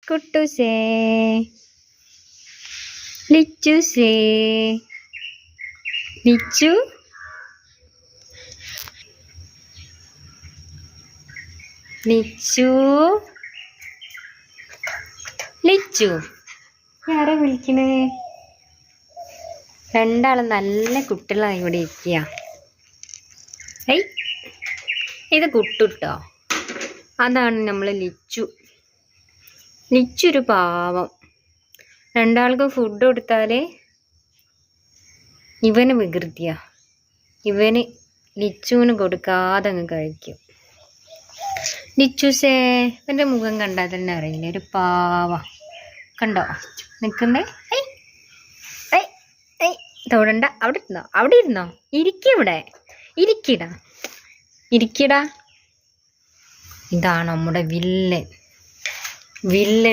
കുട്ടുസേ ലിച്ചുസേ ലിച്ചു ലിച്ചു ലിച്ചു ആരാ വിളിക്കണേ? രണ്ടാളും നല്ല കുട്ടികളായി ഇവിടെ ഇരിക്കുക. ഏയ് ഇത് കുട്ടുട്ടോ, അതാണ് നമ്മൾ ലിച്ചു. ലിച്ചു ഒരു പാവം. രണ്ടാൾക്കും ഫുഡ് കൊടുത്താൽ ഇവന് വികൃതിയാ. ഇവന് ലിച്ചുവിന് കൊടുക്കാതെ അങ്ങ് കഴിക്കും. ലിച്ചുസേ, ഇവൻ്റെ മുഖം കണ്ടാൽ തന്നെ അറിയില്ല, ഒരു പാവ. കണ്ടോ നിൽക്കുന്നേ? തൊടണ്ട. അവിടെ ഇരുന്നോ ഇരിക്കിവിടെ, ഇരിക്കടാ. ഇതാണ് നമ്മുടെ വില്ലൻ.